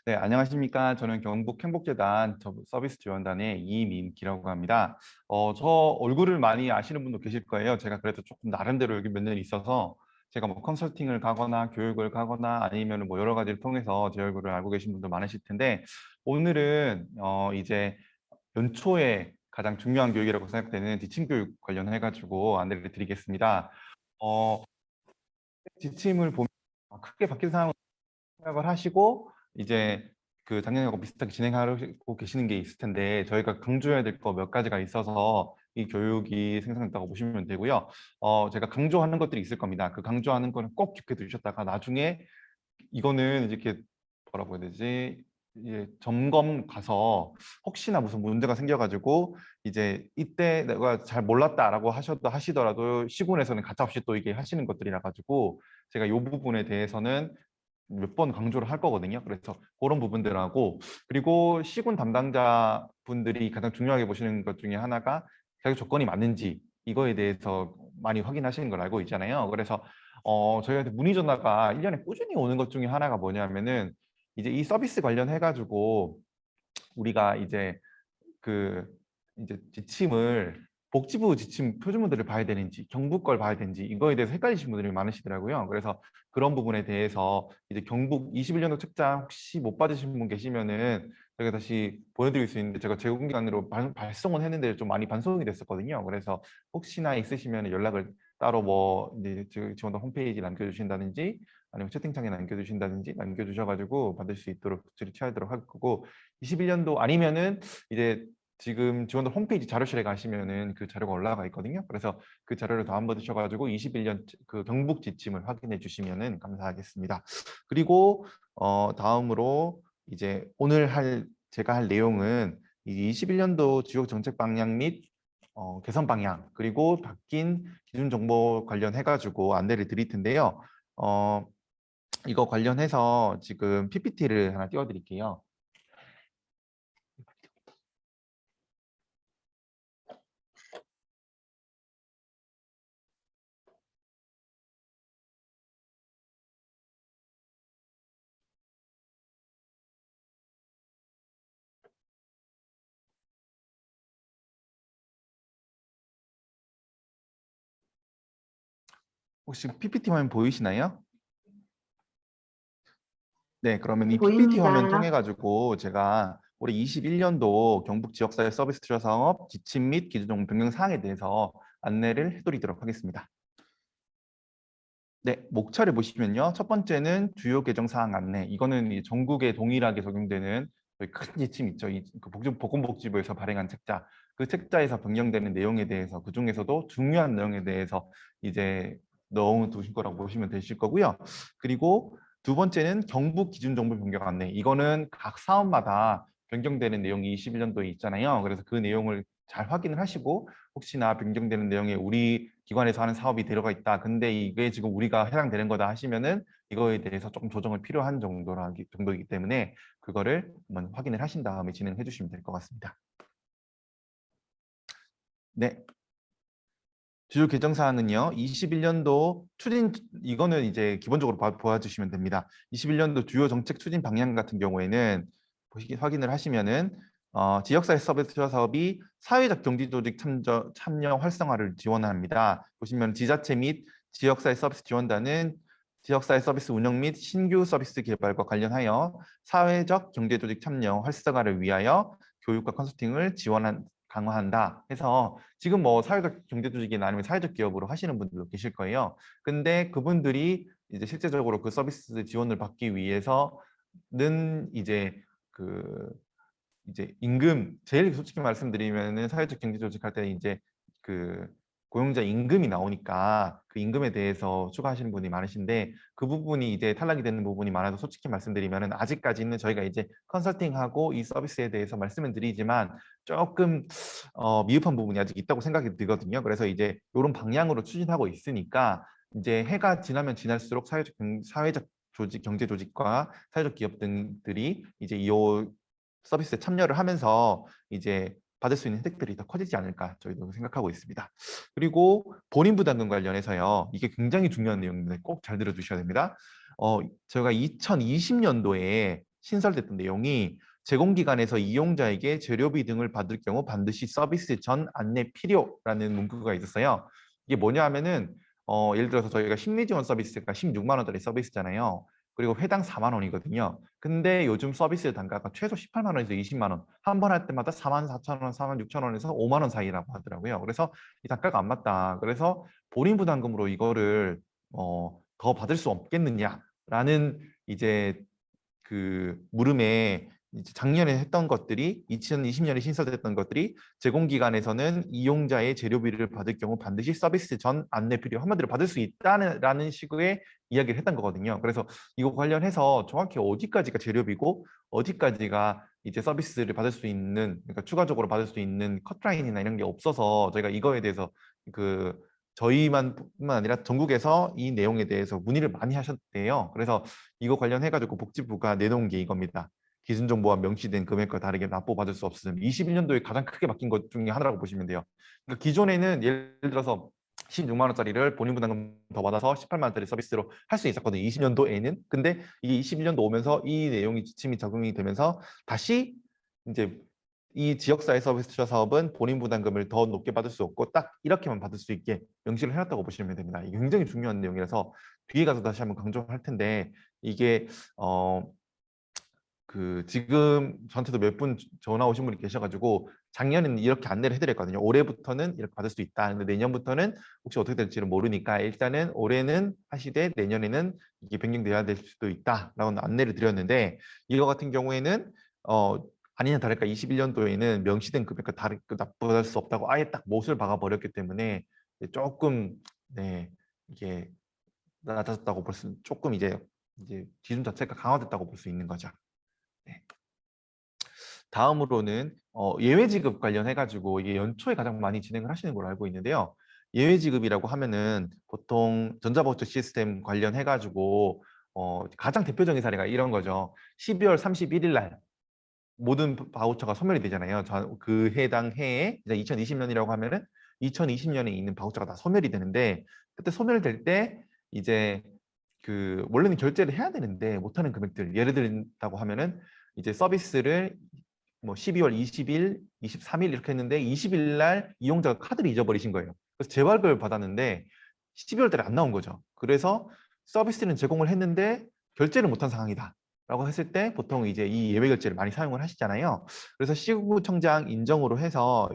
네, 안녕하십니까. 저는 경북 행복재단 서비스 지원단의 이민기라고 합니다. 저 얼굴을 많이 아시는 분도 계실 거예요. 제가 그래도 조금 나름대로 여기 몇 년 있어서 제가 뭐 컨설팅을 가거나 교육을 가거나 아니면 뭐 여러 가지를 통해서 제 얼굴을 알고 계신 분도 많으실 텐데 오늘은 이제 연초에 가장 중요한 교육이라고 생각되는 지침 교육 관련해 가지고 안내를 드리겠습니다. 어, 지침을 보면 크게 바뀐 사항은 생각을 하시고 이제 그 작년하고 비슷하게 진행하고 계시는 게 있을 텐데 저희가 강조해야 될 거 몇 가지가 있어서 이 교육이 생성됐다고 보시면 되고요. 제가 강조하는 것들이 있을 겁니다. 그 강조하는 거는 꼭 기억해 두셨다가 나중에 이거는 이렇게 뭐라고 해야 되지? 이제 점검 가서 혹시나 무슨 문제가 생겨가지고 이제 이때 내가 잘 몰랐다라고 하시더라도 시군에서는 가차없이 또 이게 하시는 것들이라 가지고 제가 이 부분에 대해서는 몇 번 강조를 할 거거든요. 그래서 그런 부분들하고 그리고 시군 담당자 분들이 가장 중요하게 보시는 것 중에 하나가 자격 조건이 맞는지 이거에 대해서 많이 확인하시는 걸 알고 있잖아요. 그래서 저희한테 문의 전화가 1년에 꾸준히 오는 것 중에 하나가 뭐냐면은 이제 이 서비스 관련해 가지고 우리가 그 이제 지침을 복지부 지침 표준문들을 봐야 되는지 경북 걸 봐야 되는지 이거에 대해서 헷갈리시는 분들이 많으시더라고요. 그래서 그런 부분에 대해서 이제 경북 21년도 책자 혹시 못 받으신 분 계시면은 저희가 다시 보내드릴 수 있는데 제가 제공기관으로 발송은 했는데 좀 많이 반송이 됐었거든요. 그래서 혹시나 있으시면 연락을 따로 뭐 이제 지원단 홈페이지 남겨주신다든지 아니면 채팅창에 남겨주신다든지 남겨주셔가지고 받을 수 있도록 조치를 취하도록 할 거고 21년도 아니면은 이제 지금 지원단 홈페이지 자료실에 가시면은 그 자료가 올라가 있거든요. 그래서 그 자료를 다운받으셔가지고 21년 그 경북 지침을 확인해 주시면은 감사하겠습니다. 그리고 다음으로 이제 오늘 제가 할 내용은 이 21년도 지역 정책 방향 및 개선 방향 그리고 바뀐 기준 정보 관련해 가지고 안내를 드릴 텐데요. 이거 관련해서 지금 PPT를 하나 띄워드릴게요. 혹시 PPT 화면 보이시나요? 네, 그러면 이 PPT 화면 통해 보입니다. 가지고 제가 올해 21년도 경북 지역사회 서비스 투자 사업 지침 및 기준 정보 변경 사항에 대해서 안내를 해드리도록 하겠습니다. 네, 목차를 보시면요. 첫 번째는 주요 개정 사항 안내. 이거는 이 전국에 동일하게 적용되는 저희 큰 지침 있죠. 그 보건복지부에서 발행한 책자. 그 책자에서 변경되는 내용에 대해서 그 중에서도 중요한 내용에 대해서 이제 넣어 두신 거라고 보시면 되실 거고요. 그리고 두 번째는 경북 기준 정보 변경 안내. 이거는 각 사업마다 변경되는 내용이 21년도에 있잖아요. 그래서 그 내용을 잘 확인을 하시고 혹시나 변경되는 내용에 우리 기관에서 하는 사업이 들어가 있다. 근데 이게 지금 우리가 해당되는 거다 하시면은 이거에 대해서 조금 조정을 필요한 정도이기 때문에 그거를 한번 확인을 하신 다음에 진행해 주시면 될 것 같습니다. 네. 주요 개정 사항은요. 21년도 이거는 이제 기본적으로 보아주시면 됩니다. 21년도 주요 정책 추진 방향 같은 경우에는 확인을 하시면은 지역사회 서비스 투자 사업이 사회적 경제 조직 참여 활성화를 지원합니다. 보시면 지자체 및 지역사회 서비스 지원단은 지역사회 서비스 운영 및 신규 서비스 개발과 관련하여 사회적 경제 조직 참여 활성화를 위하여 교육과 컨설팅을 강화한다 해서 지금 뭐 사회적 경제 조직이나 아니면 사회적 기업으로 하시는 분들도 계실 거예요. 근데 그분들이 이제 실제적으로 그 서비스 지원을 받기 위해서는 그 이제 임금 제일 솔직히 말씀드리면은 사회적 경제 조직 할 때 이제 그 고용자 임금이 나오니까 그 임금에 대해서 추가하시는 분이 많으신데 그 부분이 이제 탈락이 되는 부분이 많아서 솔직히 말씀드리면은 아직까지는 저희가 이제 컨설팅하고 이 서비스에 대해서 말씀을 드리지만 조금 미흡한 부분이 아직 있다고 생각이 들거든요. 그래서 이제 이런 방향으로 추진하고 있으니까 이제 해가 지나면 지날수록 사회적 조직, 경제 조직과 사회적 기업 등들이 이제 이 서비스에 참여를 하면서 이제 받을 수 있는 혜택들이 더 커지지 않을까 저희도 생각하고 있습니다. 그리고 본인 부담금 관련해서요. 이게 굉장히 중요한 내용인데 꼭 잘 들어주셔야 됩니다. 저희가 2020년도에 신설됐던 내용이 제공기관에서 이용자에게 재료비 등을 받을 경우 반드시 서비스 전 안내 필요라는 문구가 있었어요. 이게 뭐냐 하면은 예를 들어서 저희가 심리지원 서비스가 16만 원짜리 서비스잖아요. 그리고 회당 4만 원이거든요. 근데 요즘 서비스 단가가 최소 18만 원에서 20만 원. 한 번 할 때마다 4만 4천 원, 4만 6천 원에서 5만 원 사이라고 하더라고요. 그래서 이 단가가 안 맞다. 그래서 본인 부담금으로 이거를 더 받을 수 없겠느냐라는 이제 그 물음에 이제 작년에 했던 것들이 2020년에 신설됐던 것들이 제공기관에서는 이용자의 재료비를 받을 경우 반드시 서비스 전 안내 필요 한마디로 받을 수 있다는 식의 이야기를 했던 거거든요. 그래서 이거 관련해서 정확히 어디까지가 재료비고 어디까지가 이제 서비스를 받을 수 있는 그러니까 추가적으로 받을 수 있는 커트라인이나 이런 게 없어서 저희가 이거에 대해서 그 저희만뿐만 아니라 전국에서 이 내용에 대해서 문의를 많이 하셨대요. 그래서 이거 관련해 가지고 복지부가 내놓은 게 이겁니다. 기준 정보와 명시된 금액과 다르게 납부받을 수 없음. 21년도에 가장 크게 바뀐 것 중에 하나라고 보시면 돼요. 그러니까 기존에는 예를 들어서 16만 원짜리를 본인 부담금 더 받아서 18만 원짜리 서비스로 할 수 있었거든요. 20년도에는. 근데 이게 21년도 오면서 이 내용이 지침이 적용이 되면서 다시 이제 이 지역사회 서비스 사업은 본인 부담금을 더 높게 받을 수 없고 딱 이렇게만 받을 수 있게 명시를 해놨다고 보시면 됩니다. 이게 굉장히 중요한 내용이라서 뒤에 가서 다시 한번 강조할 텐데 이게 지금 저한테도 몇 분 전화 오신 분이 계셔가지고 작년에는 이렇게 안내를 해드렸거든요. 올해부터는 이렇게 받을 수 있다. 근데 내년부터는 혹시 어떻게 될지는 모르니까 일단은 올해는 하시되 내년에는 이게 변경돼야 될 수도 있다라고 안내를 드렸는데 이거 같은 경우에는 아니나 다를까 21년도에는 명시된 금액과 다르게 납부할 수 없다고 아예 딱 못을 박아 버렸기 때문에 조금 네 이게 낮아졌다고 볼 수 조금 이제 기준 자체가 강화됐다고 볼 수 있는 거죠. 네. 다음으로는 예외 지급 관련해 가지고 이게 연초에 가장 많이 진행을 하시는 걸로 알고 있는데요. 예외 지급이라고 하면은 보통 전자버처 시스템 관련해 가지고 가장 대표적인 사례가 이런 거죠. 12월 31일 날 모든 바우처가 소멸이 되잖아요. 그 해당 해에 2020년이라고 하면은 2020년에 있는 바우처가 다 소멸이 되는데 그때 소멸될 때 이제 원래는 결제를 해야 되는데 못하는 금액들 예를 들다고 하면은 이제 서비스를 뭐 12월 20일, 23일 이렇게 했는데 20일 날 이용자가 카드를 잊어버리신 거예요. 그래서 재발급을 받았는데 12월 달에 안 나온 거죠. 그래서 서비스는 제공을 했는데 결제를 못한 상황이다. 라고 했을 때 보통 이제 이 예외 결제를 많이 사용을 하시잖아요. 그래서 시군구청장 인정으로 해서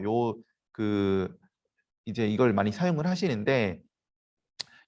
이제 이걸 많이 사용을 하시는데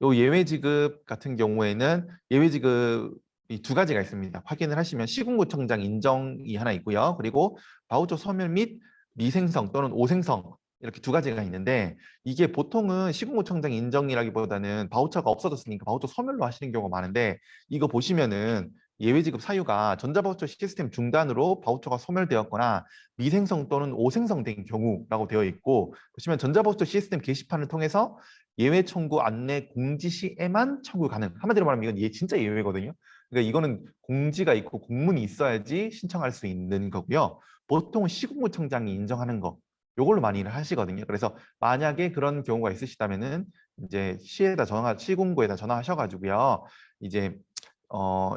요 예외 지급 같은 경우에는 예외 지급이 두 가지가 있습니다. 확인을 하시면 시군구청장 인정이 하나 있고요. 그리고 바우처 소멸 및 미생성 또는 오생성 이렇게 두 가지가 있는데 이게 보통은 시군구청장 인정이라기보다는 바우처가 없어졌으니까 바우처 소멸로 하시는 경우가 많은데 이거 보시면은 예외 지급 사유가 전자바우처 시스템 중단으로 바우처가 소멸되었거나 미생성 또는 오생성 된 경우라고 되어 있고 보시면 전자바우처 시스템 게시판을 통해서 예외 청구 안내 공지 시에만 청구 가능. 한마디로 말하면 이건 진짜 예외거든요. 그러니까 이거는 공지가 있고 공문이 있어야지 신청할 수 있는 거고요. 보통 시군구청장이 인정하는 거 요걸로 많이 하시거든요. 그래서 만약에 그런 경우가 있으시다면은 이제 시군구에다 전화하셔가지고요. 이제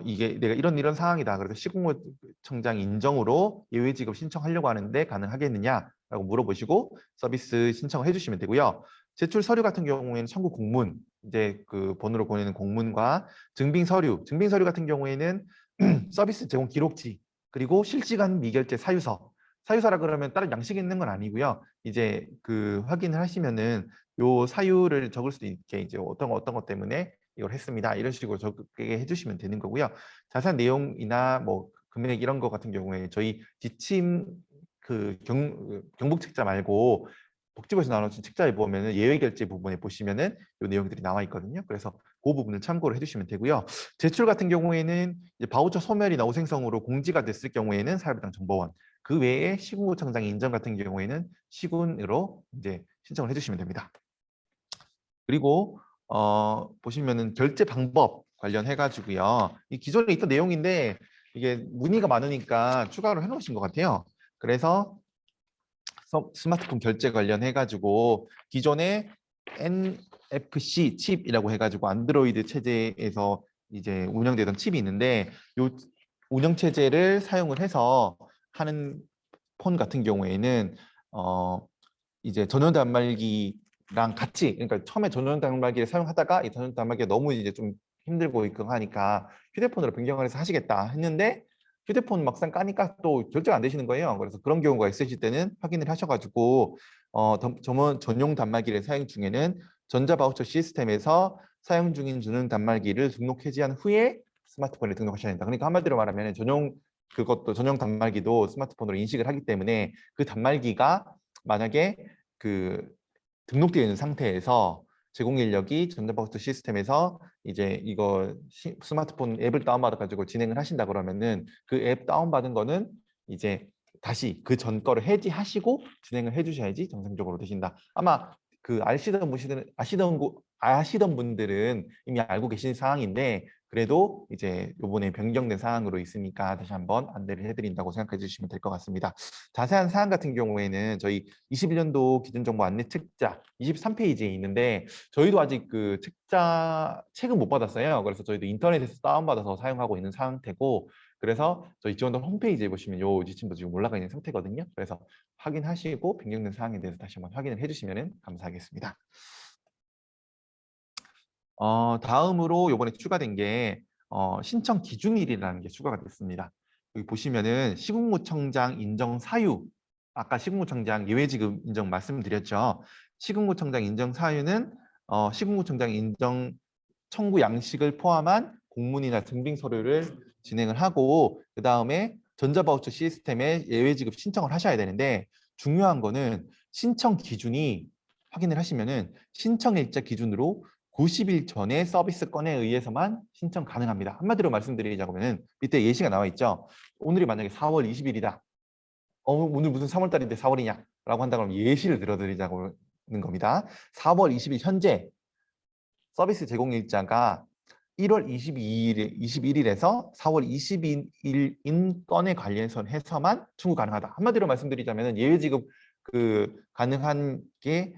이게 내가 이런 상황이다. 그래서 시군구청장 인정으로 예외 지급 신청하려고 하는데 가능하겠느냐라고 물어보시고 서비스 신청을 해주시면 되고요. 제출 서류 같은 경우에는 청구 공문, 이제 그 번호로 보내는 공문과 증빙 서류 같은 경우에는 서비스 제공 기록지, 그리고 실시간 미결제 사유서라 그러면 다른 양식이 있는 건 아니고요. 이제 확인을 하시면은 요 사유를 적을 수도 있게 이제 어떤 것 때문에 이걸 했습니다. 이런 식으로 적게 해주시면 되는 거고요. 자세한 내용이나 뭐 금액 이런 거 같은 경우에 저희 지침 경북 책자 말고 복지부에서 나눠준 책자에 보면 예외 결제 부분에 보시면은 이 내용들이 나와 있거든요. 그래서 그 부분을 참고를 해주시면 되고요. 제출 같은 경우에는 이제 바우처 소멸이나 오생성으로 공지가 됐을 경우에는 사회부당 정보원, 그 외에 시군구청장 인정 같은 경우에는 시군으로 이제 신청을 해주시면 됩니다. 그리고 보시면은 결제 방법 관련해 가지고요. 이 기존에 있던 내용인데 이게 문의가 많으니까 추가로 해놓으신 것 같아요. 그래서 스마트폰 결제 관련해 가지고 기존에 NFC 칩이라고 해가지고 안드로이드 체제에서 이제 운영되던 칩이 있는데 요 운영체제를 사용을 해서 하는 폰 같은 경우에는 이제 전원 단말기랑 같이, 그러니까 처음에 전원 단말기를 사용하다가 이 전원 단말기가 너무 이제 좀 힘들고 있고 하니까 휴대폰으로 변경을 해서 하시겠다 했는데 휴대폰 막상 까니까 또 결정 안 되시는 거예요. 그래서 그런 경우가 있으실 때는 확인을 하셔가지고 전용 단말기를 사용 중에는 전자바우처 시스템에서 사용 중인 전용 단말기를 등록 해지한 후에 스마트폰에 등록하셔야 된다. 그러니까 한마디로 말하면 그것도 전용 단말기도 스마트폰으로 인식을 하기 때문에 그 단말기가 만약에 그 등록되어 있는 상태에서 제공 인력이 전자버스 시스템에서 이제 이거 스마트폰 앱을 다운받아 가지고 진행을 하신다 그러면은 그 앱 다운받은 거는 이제 다시 그 전 거를 해지하시고 진행을 해주셔야지 정상적으로 되신다. 아마 그 아시던 분들은 이미 알고 계신 사항인데 그래도 이제 요번에 변경된 사항으로 있으니까 다시 한번 안내를 해드린다고 생각해 주시면 될 것 같습니다. 자세한 사항 같은 경우에는 저희 21년도 기준정보 안내 책자 23페이지에 있는데 저희도 아직 그 책은 못 받았어요. 그래서 저희도 인터넷에서 다운받아서 사용하고 있는 상태고 그래서 저희 지원단 홈페이지에 보시면 요 지침도 지금 올라가 있는 상태거든요. 그래서 확인하시고 변경된 사항에 대해서 다시 한번 확인을 해주시면 감사하겠습니다. 다음으로 이번에 추가된 게 신청 기준일이라는 게 추가가 됐습니다. 여기 보시면은 시국무청장 인정 사유, 아까 시국무청장 예외지급 인정 말씀드렸죠. 시국무청장 인정 사유는 시국무청장 인정 청구 양식을 포함한 공문이나 증빙 서류를 진행을 하고 그 다음에 전자바우처 시스템에 예외지급 신청을 하셔야 되는데 중요한 거는 신청 기준이 확인을 하시면은 신청일자 기준으로 90일 전에 서비스 건에 의해서만 신청 가능합니다. 한마디로 말씀드리자면 밑에 예시가 나와 있죠. 오늘이 만약에 4월 20일이다. 오늘 무슨 3월 달인데 4월이냐? 라고 한다 그러면 예시를 들어드리자고 하는 겁니다. 4월 20일 현재 서비스 제공 일자가 1월 21일에서 4월 22일인 건에 관련해서만 청구 가능하다. 한마디로 말씀드리자면 예외 지급 가능한 게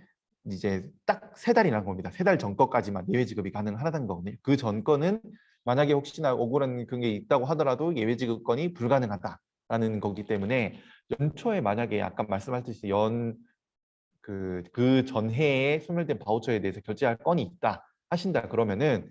이제 딱 3달이라는 겁니다. 3달 전 거까지만 예외 지급이 가능하다는 거거든요. 그 전 거는 만약에 혹시나 억울한 그런 게 있다고 하더라도 예외 지급건이 불가능하다라는 거기 때문에 연초에 만약에 아까 말씀하셨듯이 그 전해에 소멸된 바우처에 대해서 결제할 건이 있다 하신다 그러면은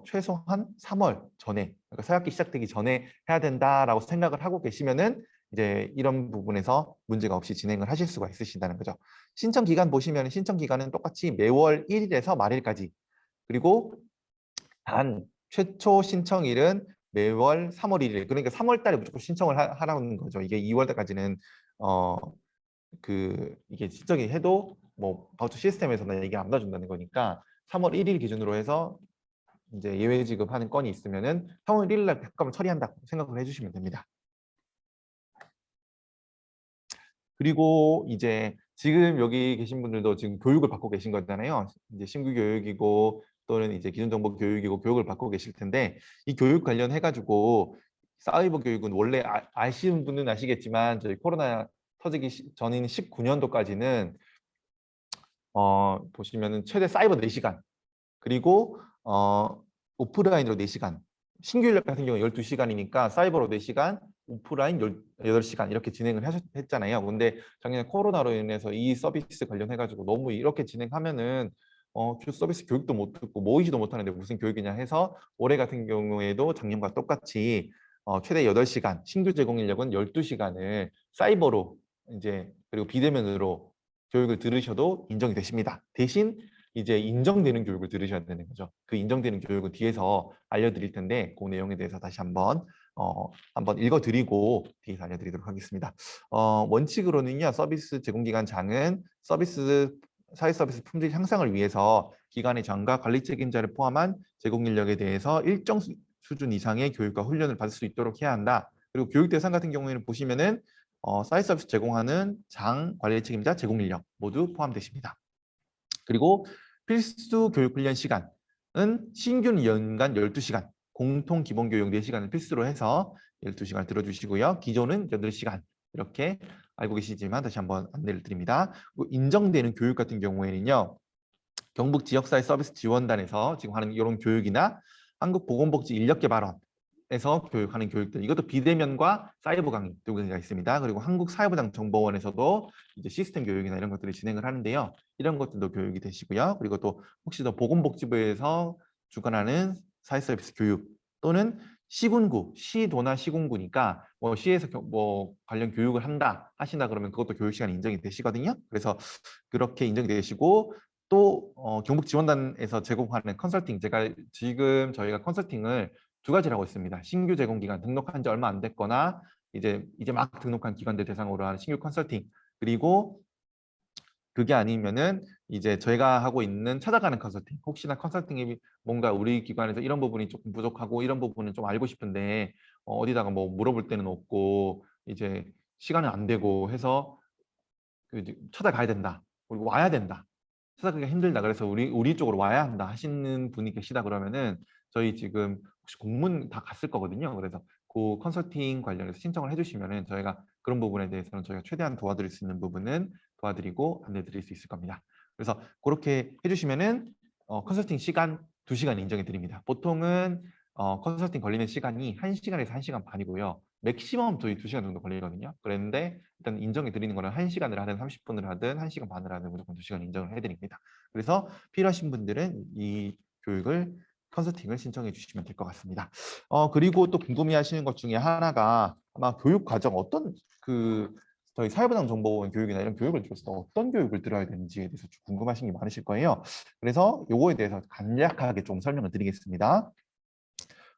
최소한 3월 전에 그러니까 새학기 시작되기 전에 해야 된다라고 생각을 하고 계시면은 이제 이런 부분에서 문제가 없이 진행을 하실 수가 있으신다는 거죠. 신청 기간 보시면 신청 기간은 똑같이 매월 1일에서 말일까지 그리고 단 최초 신청일은 매월 3월 1일 그러니까 3월 달에 무조건 신청을 하라는 거죠. 이게 2월 달까지는 이게 신청이 해도 뭐 바우처 시스템에서는 이게 안 봐준다는 거니까 3월 1일 기준으로 해서 이제 예외 지급하는 건이 있으면은 3월 1일 날 백감을 처리한다고 생각을 해주시면 됩니다. 그리고 이제 지금 여기 계신 분들도 지금 교육을 받고 계신 거잖아요. 이제 신규 교육이고 또는 이제 기존정보 교육이고 교육을 받고 계실 텐데 이 교육 관련해 가지고 사이버 교육은 원래 아시는 분은 아시겠지만 저희 코로나 터지기 전인 19년도까지는 보시면은 최대 사이버 4시간 그리고 오프라인으로 4시간 신규 인력 같은 경우 12시간이니까 사이버로 4시간 오프라인 18시간 이렇게 진행을 했잖아요. 근데 작년에 코로나로 인해서 이 서비스 관련해 가지고 너무 이렇게 진행하면은 주 서비스 교육도 못 듣고 모이지도 못하는데 무슨 교육이냐 해서 올해 같은 경우에도 작년과 똑같이 최대 8시간 신규 제공 인력은 12시간을 사이버로 이제 그리고 비대면으로 교육을 들으셔도 인정이 되십니다. 대신 이제 인정되는 교육을 들으셔야 되는 거죠. 그 인정되는 교육은 뒤에서 알려드릴 텐데 그 내용에 대해서 다시 한번 읽어드리고 뒤에서 알려드리도록 하겠습니다. 원칙으로는요. 서비스 제공기관장은 사회 서비스 품질 향상을 위해서 기관의 장과 관리 책임자를 포함한 제공 인력에 대해서 일정 수준 이상의 교육과 훈련을 받을 수 있도록 해야 한다. 그리고 교육 대상 같은 경우에는 보시면은 사회 서비스 제공하는 장, 관리 책임자, 제공 인력 모두 포함되십니다. 그리고 필수 교육 훈련 시간은 신규 연간 12시간, 공통 기본 교육 4시간을 필수로 해서 12시간 들어주시고요. 기존은 8시간 이렇게 알고 계시지만 다시 한번 안내를 드립니다. 인정되는 교육 같은 경우에는요. 경북 지역사회 서비스 지원단에서 지금 하는 이런 교육이나 한국보건복지 인력개발원 에서 교육하는 교육들, 이것도 비대면과 사이버 강의 두 개가 있습니다. 그리고 한국사회부장정보원에서도 이제 시스템 교육이나 이런 것들을 진행을 하는데요. 이런 것들도 교육이 되시고요. 그리고 또 혹시 더 보건복지부에서 주관하는 사회서비스 교육 또는 시군구, 시도나 시군구니까 뭐 시에서 뭐 관련 교육을 한다 하신다 그러면 그것도 교육 시간 인정이 되시거든요. 그래서 그렇게 인정이 되시고 또 경북지원단에서 제공하는 컨설팅, 제가 지금 저희가 컨설팅을 두 가지를 하고 있습니다. 신규 제공 기간, 등록한 지 얼마 안 됐거나 이제 막 등록한 기관들 대상으로 하는 신규 컨설팅, 그리고 그게 아니면은 이제 저희가 하고 있는 찾아가는 컨설팅. 혹시나 컨설팅이 뭔가 우리 기관에서 이런 부분이 조금 부족하고 이런 부분은 좀 알고 싶은데 어디다가 뭐 물어볼 때는 없고 이제 시간은 안 되고 해서 찾아가야 된다. 그리고 와야 된다. 찾아가기가 힘들다. 그래서 우리 쪽으로 와야 한다 하시는 분이 계시다 그러면은 저희 지금 혹시 공문 다 갔을 거거든요. 그래서 그 컨설팅 관련해서 신청을 해주시면은 저희가 그런 부분에 대해서는 저희가 최대한 도와드릴 수 있는 부분은 도와드리고 안내드릴 수 있을 겁니다. 그래서 그렇게 해주시면은 컨설팅 시간 2시간 인정해 드립니다. 보통은 컨설팅 걸리는 시간이 1시간에서 1시간 반이고요. 맥시멈 저희 2시간 정도 걸리거든요. 그랬는데 일단 인정해 드리는 거는 1시간을 하든 30분을 하든 1시간 반을 하든 무조건 2시간 인정을 해드립니다. 그래서 필요하신 분들은 이 교육을 컨설팅을 신청해 주시면 될 것 같습니다. 그리고 또 궁금해하시는 것 중에 하나가 아마 교육 과정 어떤 저희 사회부장 정보원 교육이나 이런 교육을 들었을 때 어떤 교육을 들어야 되는지에 대해서 좀 궁금하신 게 많으실 거예요. 그래서 요거에 대해서 간략하게 좀 설명을 드리겠습니다.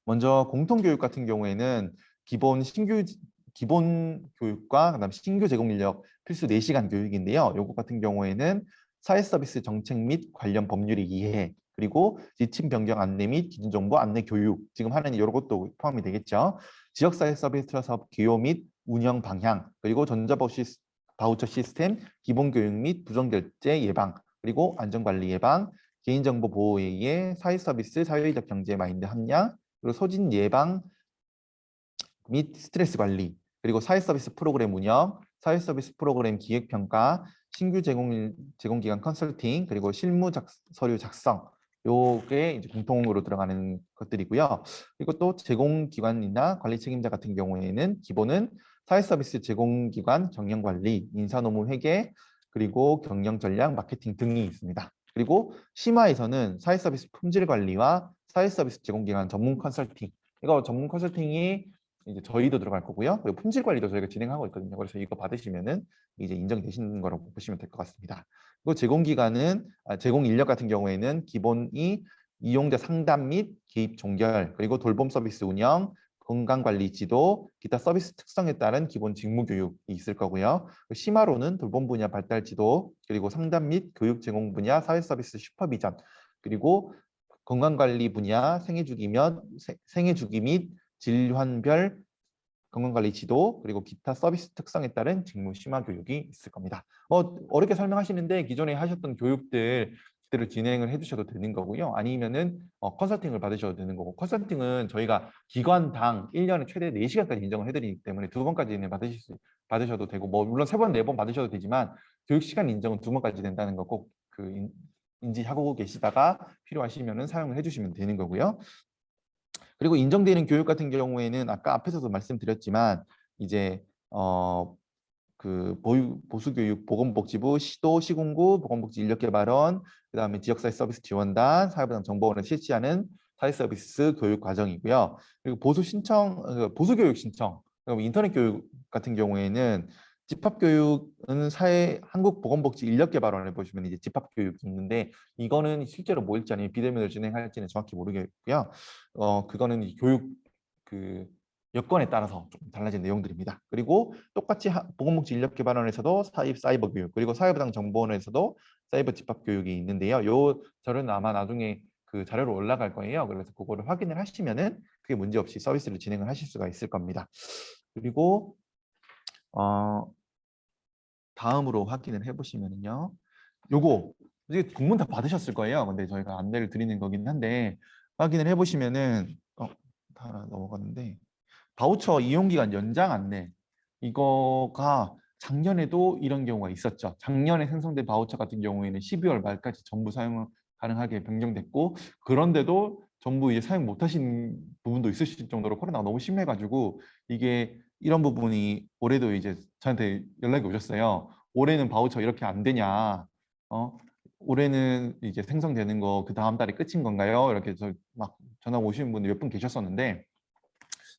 먼저 공통교육 같은 경우에는 기본 교육과 그다음 신규 제공 인력 필수 4시간 교육인데요. 요거 같은 경우에는 사회서비스 정책 및 관련 법률의 이해, 그리고 지침 변경 안내 및 기준 정보 안내 교육, 지금 하는 이런 것도 포함이 되겠죠. 지역사회 서비스 사업 기호 및 운영 방향, 그리고 바우처 시스템 기본 교육 및 부정결제 예방, 그리고 안전관리 예방, 개인정보 보호에 의해 사회서비스 사회적 경제 마인드 함량, 그리고 소진 예방 및 스트레스 관리, 그리고 사회서비스 프로그램 운영, 사회서비스 프로그램 기획평가, 신규 제공기관 컨설팅, 그리고 서류 작성, 요게 이제 공통으로 들어가는 것들이고요. 그리고 또 제공기관이나 관리 책임자 같은 경우에는 기본은 사회서비스 제공기관 경영관리, 인사노무 회계, 그리고 경영전략, 마케팅 등이 있습니다. 그리고 심화에서는 사회서비스 품질관리와 사회서비스 제공기관 전문 컨설팅, 이거 전문 컨설팅이 이제 저희도 들어갈 거고요. 그리고 품질 관리도 저희가 진행하고 있거든요. 그래서 이거 받으시면은 이제 인정이 되시는 거라고 보시면 될 것 같습니다. 그리고 제공 인력 같은 경우에는 기본이 이용자 상담 및 개입 종결, 그리고 돌봄 서비스 운영, 건강관리 지도, 기타 서비스 특성에 따른 기본 직무 교육이 있을 거고요. 심화로는 돌봄 분야 발달 지도, 그리고 상담 및 교육 제공 분야 사회 서비스 슈퍼비전, 그리고 건강관리 분야 생애주기 및 질환별 건강관리 지도, 그리고 기타 서비스 특성에 따른 직무 심화 교육이 있을 겁니다. 어렵게 설명하시는데 기존에 하셨던 교육들을 진행을 해주셔도 되는 거고요. 아니면은 컨설팅을 받으셔도 되는 거고, 컨설팅은 저희가 기관당 1년에 최대 4시간까지 인정을 해드리기 때문에 2번까지는 받으셔도 되고, 뭐 물론 3번, 4번 받으셔도 되지만 교육 시간 인정은 2번까지 된다는 거 꼭 인지하고 계시다가 필요하시면은 사용을 해주시면 되는 거고요. 그리고 인정되는 교육 같은 경우에는 아까 앞에서도 말씀드렸지만 이제 보수교육 보건복지부 시도 시군구 보건복지 인력개발원, 그다음에 지역사회 서비스 지원단, 사회부장 정보원을 실시하는 사회서비스 교육 과정이고요. 그리고 보수교육 신청, 그리고 인터넷 교육 같은 경우에는 집합교육은 한국보건복지 인력개발원을 보시면 이제 집합교육이 있는데, 이거는 실제로 모일지 아니면 비대면을 진행할지는 정확히 모르겠고요. 그거는 이 교육 여건에 따라서 조금 달라진 내용들입니다. 그리고 똑같이 보건복지 인력개발원에서도 사이버 교육, 그리고 사회부장 정보원에서도 사이버 집합 교육이 있는데요. 요 자료는 아마 나중에 그 자료로 올라갈 거예요. 그래서 그거를 확인을 하시면은 그게 문제없이 서비스를 진행을 하실 수가 있을 겁니다. 그리고 다음으로 확인을 해보시면요. 요거 이제 공문 다 받으셨을 거예요. 근데 저희가 안내를 드리는 거긴 한데 확인을 해보시면은 다 넘어갔는데, 바우처 이용기간 연장 안내, 이거가 작년에도 이런 경우가 있었죠. 작년에 생성된 바우처 같은 경우에는 12월 말까지 전부 사용 가능하게 변경됐고, 그런데도 전부 이제 사용 못하신 부분도 있으실 정도로 코로나가 너무 심해가지고 이게 이런 부분이 올해도 이제 저한테 연락이 오셨어요. 올해는 바우처 이렇게 안 되냐? 올해는 이제 생성되는 거 그 다음 달에 끝인 건가요? 이렇게 저 막 전화 오시는 분이 몇 분 계셨었는데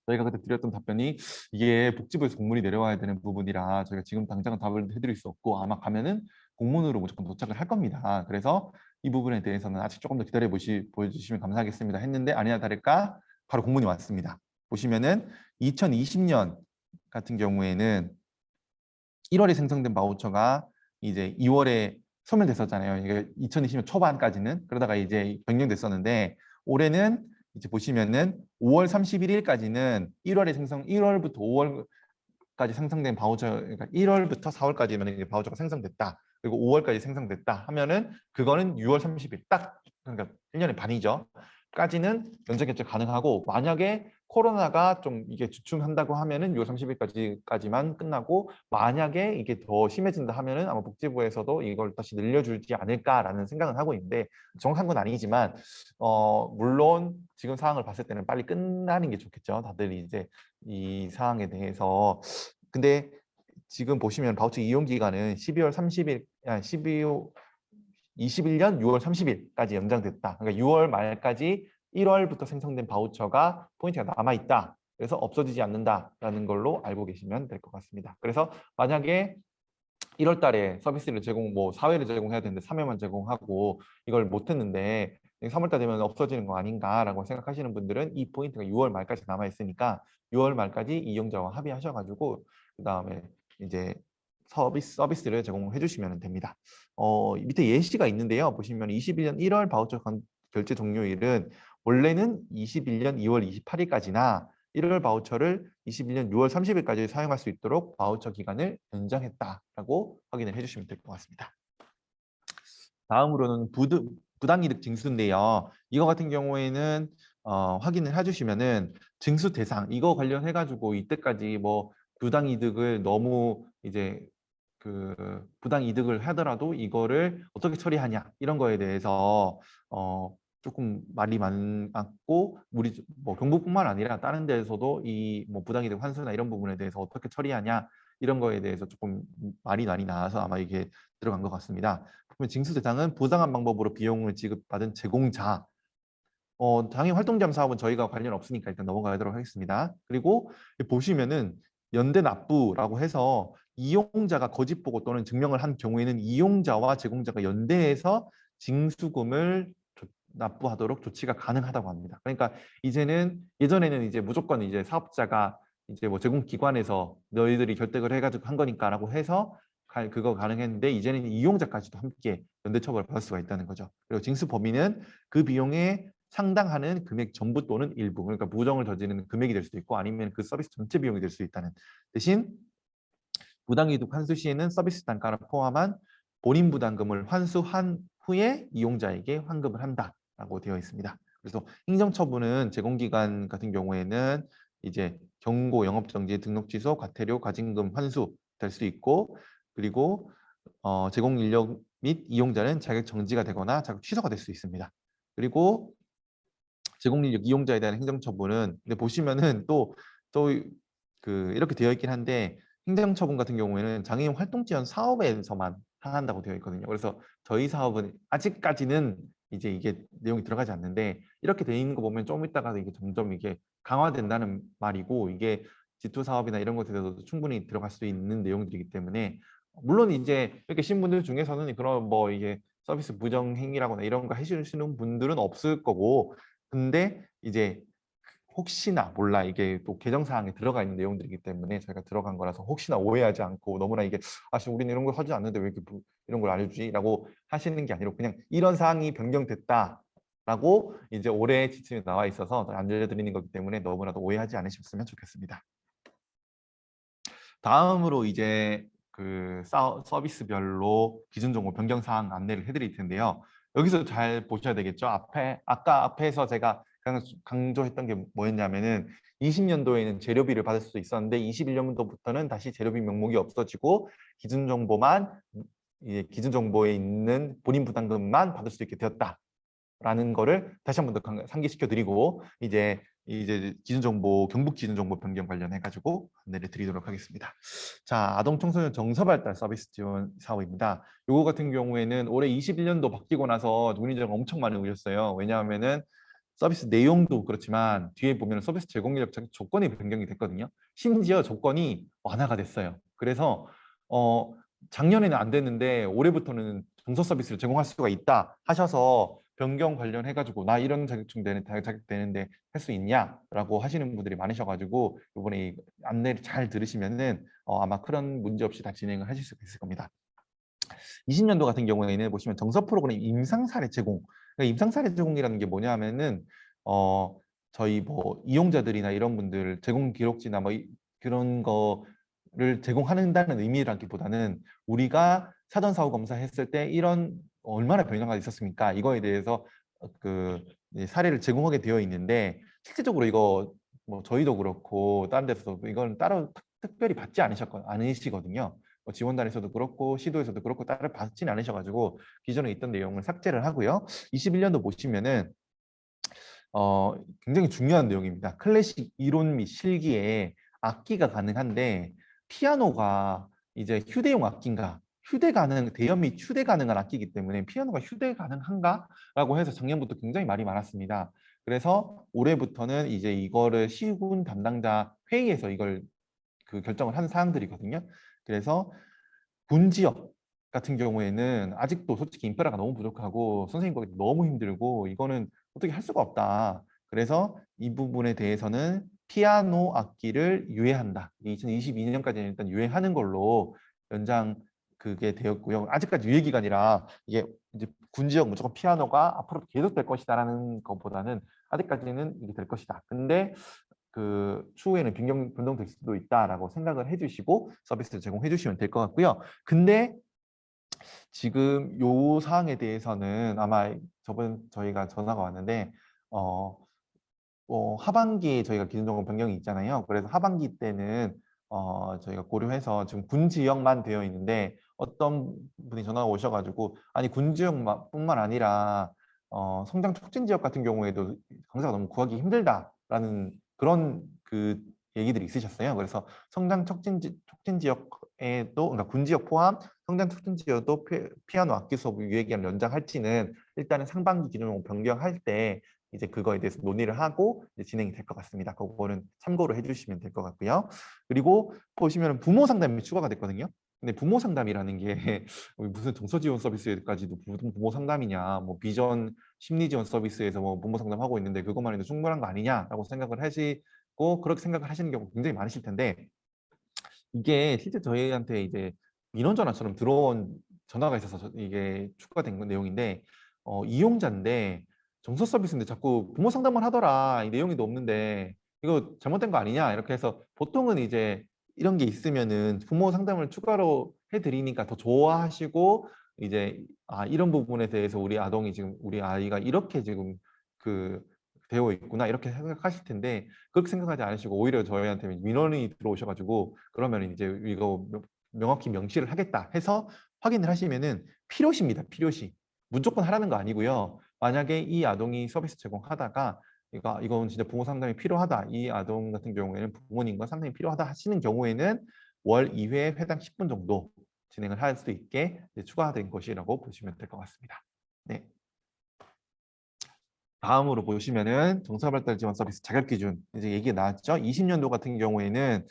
저희가 그때 드렸던 답변이 이게 복지부에서 공문이 내려와야 되는 부분이라 저희가 지금 당장은 답을 해드릴 수 없고 아마 가면은 공문으로 무조건 도착을 할 겁니다. 그래서 이 부분에 대해서는 아직 조금 더 기다려 보여주시면 감사하겠습니다 했는데 아니나 다를까 바로 공문이 왔습니다. 보시면은 2020년 같은 경우에는 1월에 생성된 바우처가 이제 2월에 소멸됐었잖아요. 이게 2020년 초반까지는 그러다가 이제 변경됐었는데 올해는 이제 보시면은 5월 31일까지는 1월부터 5월까지 생성된 바우처, 그러니까 1월부터 4월까지만 이게 바우처가 생성됐다. 그리고 5월까지 생성됐다 하면은 그거는 6월 30일 딱 그러니까 1년의 반이죠. 까지는 면접 결제 가능하고 만약에 코로나가 좀 이게 주춤한다고 하면은 6월 30일까지만 끝나고 만약에 이게 더 심해진다 하면은 아마 복지부에서도 이걸 다시 늘려주지 않을까라는 생각은 하고 있는데 정확한 건 아니지만 물론 지금 상황을 봤을 때는 빨리 끝나는 게 좋겠죠. 다들 이제 이 상황에 대해서 근데 지금 보시면 바우처 이용 기간은 12월 30일, 21년 6월 30일까지 연장됐다. 그러니까 6월 말까지 1월부터 생성된 바우처가 포인트가 남아있다. 그래서 없어지지 않는다라는 걸로 알고 계시면 될 것 같습니다. 그래서 만약에 1월 달에 서비스를 뭐 4회를 제공해야 되는데 3회만 제공하고 이걸 못했는데 3월 달 되면 없어지는 거 아닌가라고 생각하시는 분들은 이 포인트가 6월 말까지 남아 있으니까 6월 말까지 이용자와 합의하셔가지고 그 다음에 이제 서비스를 제공해 주시면 됩니다. 밑에 예시가 있는데요. 보시면 21년 1월 바우처 결제 종료일은 원래는 21년 2월 28일까지나 1월 바우처를 21년 6월 30일까지 사용할 수 있도록 바우처 기간을 연장했다라고 확인을 해주시면 될 것 같습니다. 다음으로는 부당이득 징수인데요. 이거 같은 경우에는 확인을 해주시면은 징수 대상 이거 관련해 가지고 이때까지 뭐 부당이득을 너무 이제 그 부당이득을 하더라도 이거를 어떻게 처리하냐 이런 거에 대해서 조금 말이 많았고 우리 뭐 경북뿐만 아니라 다른 데에서도 이 뭐 부당이득 환수나 이런 부분에 대해서 어떻게 처리하냐 이런 거에 대해서 조금 말이 많이 나와서 아마 이게 들어간 것 같습니다. 그러면 징수 대상은 부당한 방법으로 비용을 지급받은 제공자. 장애 활동지원 사업은 저희가 관련 없으니까 일단 넘어가도록 하겠습니다. 그리고 보시면은 연대 납부라고 해서 이용자가 거짓 보고 또는 증명을 한 경우에는 이용자와 제공자가 연대해서 징수금을 납부하도록 조치가 가능하다고 합니다. 그러니까 이제는 예전에는 이제 무조건 이제 사업자가 이제 뭐 제공기관에서 너희들이 결탁을 해가지고 한 거니까라고 해서 그거 가능했는데 이제는 이용자까지도 함께 연대 처벌을 받을 수가 있다는 거죠. 그리고 징수 범위는 그 비용에 상당하는 금액 전부 또는 일부, 그러니까 부정을 저지르는 금액이 될 수도 있고 아니면 그 서비스 전체 비용이 될 수 있다는 대신 부당이득 환수 시에는 서비스 단가를 포함한 본인 부담금을 환수한 후에 이용자에게 환급을 한다라고 되어 있습니다. 그래서 행정처분은 제공기관 같은 경우에는 이제 경고, 영업정지, 등록 취소, 과태료, 과징금 환수 될 수 있고 그리고 제공 인력 및 이용자는 자격 정지가 되거나 자격 취소가 될 수 있습니다. 그리고 제공 인력 이용자에 대한 행정처분은 근데 보시면은 또 그 이렇게 되어 있긴 한데 행정처분 같은 경우에는 장애인 활동 지원 사업에서만 한다고 되어 있거든요. 그래서 저희 사업은 아직까지는 이제 이게 내용이 들어가지 않는데 이렇게 되어 있는 거 보면 좀 이따가 이게 점점 이게 강화된다는 말이고 이게 G2 사업이나 이런 것들에서도 충분히 들어갈 수 있는 내용들이기 때문에 물론 이제 이렇게 신분들 중에서는 그런 뭐 이게 서비스 부정 행위라거나 이런 거 해주시는 분들은 없을 거고 근데 이제 혹시나 몰라 이게 또 개정 사항에 들어가 있는 내용들이기 때문에 저희가 들어간 거라서 혹시나 오해하지 않고 너무나 이게 지금 우리는 이런 걸 하지 않는데 왜 이렇게 이런 걸 알려주지?라고 하시는 게 아니라 그냥 이런 사항이 변경됐다라고 이제 올해 지침에 나와 있어서 알려드리는 거기 때문에 너무나도 오해하지 않으셨으면 좋겠습니다. 다음으로 이제 그 서비스별로 기준 정보 변경 사항 안내를 해드릴 텐데요. 여기서 잘 보셔야 되겠죠. 아까 앞에서 제가 강조했던 게 뭐였냐면은 20년도에는 재료비를 받을 수 있었는데 21년도부터는 다시 재료비 명목이 없어지고 기준 정보만 기준 정보에 있는 본인 부담금만 받을 수 있게 되었다. 라는 거를 다시 한 번 더 상기시켜 드리고 이제 기준정보 경북 기준정보 변경 관련해 가지고 안내를 드리도록 하겠습니다. 자, 아동 청소년 정서 발달 서비스 지원 사업입니다. 요거 같은 경우에는 올해 21년도 바뀌고 나서 문의자가 엄청 많이 오셨어요. 왜냐하면은 서비스 내용도 그렇지만 뒤에 보면 서비스 제공력 조건이 변경이 됐거든요. 심지어 조건이 완화가 됐어요. 그래서 작년에는 안 됐는데 올해부터는 정서 서비스를 제공할 수가 있다 하셔서 변경 관련해 가지고 나 이런 자격되는데 할 수 있냐라고 하시는 분들이 많으셔가지고 이번에 안내를 잘 들으시면은 아마 그런 문제 없이 다 진행을 하실 수 있을 겁니다. 20년도 같은 경우에는 보시면 정서 프로그램 임상사례 제공. 그러니까 임상사례 제공이라는 게 뭐냐면은 저희 뭐 이용자들이나 이런 분들 제공 기록지나 뭐 그런 거를 제공한다는 의미라기보다는 우리가 사전 사후 검사했을 때 이런 얼마나 변화가 있었습니까? 이거에 대해서 그 사례를 제공하게 되어 있는데 실질적으로 이거 뭐 저희도 그렇고 다른 데서도 이건 따로 특별히 받지 않으시거든요. 지원단에서도 그렇고 시도에서도 그렇고 따로 받지는 않으셔가지고 기존에 있던 내용을 삭제를 하고요. 21년도 보시면은 굉장히 중요한 내용입니다. 클래식 이론 및 실기에 악기가 가능한데 피아노가 이제 휴대용 악기인가 대여 및 휴대 가능한 악기이기 때문에 피아노가 휴대 가능한가? 라고 해서 작년부터 굉장히 말이 많았습니다. 그래서 올해부터는 이제 이거를 시군 담당자 회의에서 이걸 결정을 한 사항들이거든요. 그래서 군 지역 같은 경우에는 아직도 솔직히 인프라가 너무 부족하고 선생님 거기 너무 힘들고 이거는 어떻게 할 수가 없다. 그래서 이 부분에 대해서는 피아노 악기를 유예한다. 2022년까지는 일단 유예하는 걸로 연장 그게 되었고요. 아직까지 유예 기간이라 이게 이제 군 지역 무조건 피아노가 앞으로 계속 될 것이다라는 것보다는 아직까지는 이게 될 것이다. 근데 추후에는 변동될 수도 있다라고 생각을 해주시고 서비스를 제공해 주시면 될 것 같고요. 근데 지금 요 사항에 대해서는 아마 저희가 전화가 왔는데 하반기에 저희가 기준적으로 변경이 있잖아요. 그래서 하반기 때는 저희가 고려해서 지금 군 지역만 되어 있는데 어떤 분이 전화가 오셔가지고 아니 군 지역뿐만 아니라 성장 촉진 지역 같은 경우에도 강사가 너무 구하기 힘들다라는 그런 얘기들이 있으셨어요. 그래서 성장 촉진 지역에도 그러니까 군 지역 포함 성장 촉진 지역도 피아노 악기 수업 유예 기간 연장할지는 일단은 상반기 기준으로 변경할 때 이제 그거에 대해서 논의를 하고 이제 진행이 될 것 같습니다. 그거는 참고로 해주시면 될 것 같고요. 그리고 보시면 부모 상담이 추가가 됐거든요. 근데 부모 상담이라는 게 무슨 정서 지원 서비스까지도 부모 상담이냐, 뭐 비전 심리 지원 서비스에서 뭐 부모 상담하고 있는데 그것만 해도 충분한 거 아니냐라고 생각을 하시고 그렇게 생각을 하시는 경우 굉장히 많으실 텐데 이게 실제 저희한테 이제 민원 전화처럼 들어온 전화가 있어서 이게 추가된 내용인데 이용자인데 정서 서비스인데 자꾸 부모 상담만 하더라. 이 내용이 없는데 이거 잘못된 거 아니냐 이렇게 해서 보통은 이제 이런 게 있으면은 부모 상담을 추가로 해드리니까 더 좋아하시고 이제 이런 부분에 대해서 우리 아이가 이렇게 지금 되어 있구나 이렇게 생각하실 텐데 그렇게 생각하지 않으시고 오히려 저희한테 민원이 들어오셔가지고 그러면 이제 이거 명확히 명시를 하겠다 해서 확인을 하시면은 필요시입니다. 필요시. 무조건 하라는 거 아니고요. 만약에 이 아동이 서비스 제공하다가 이건 진짜 부모 상담이 필요하다. 이 아동 같은 경우에는 부모님과 상담이 필요하다 하시는 경우에는 월 2회 회당 10분 정도 진행을 할 수 있게 추가된 것이라고 보시면 될 것 같습니다. 네. 다음으로 보시면은 정서발달 지원 서비스 자격 기준 이제 얘기 나왔죠. 20년도 같은 경우에는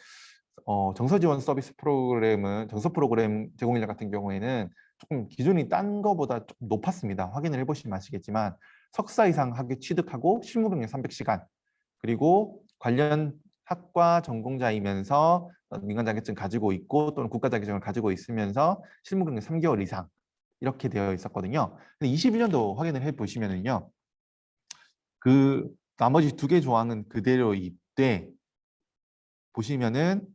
정서 지원 서비스 프로그램은 정서 프로그램 제공자 같은 경우에는 조금 기준이 딴 거보다 조금 높았습니다. 확인을 해보시면 아시겠지만 석사 이상 학위 취득하고 실무 경력 300시간 그리고 관련 학과 전공자이면서 민간 자격증 가지고 있고 또는 국가 자격증을 가지고 있으면서 실무 경력 3개월 이상 이렇게 되어 있었거든요. 근데 21년도 확인을 해보시면은요. 나머지 두 개 조항은 그대로 있되 보시면은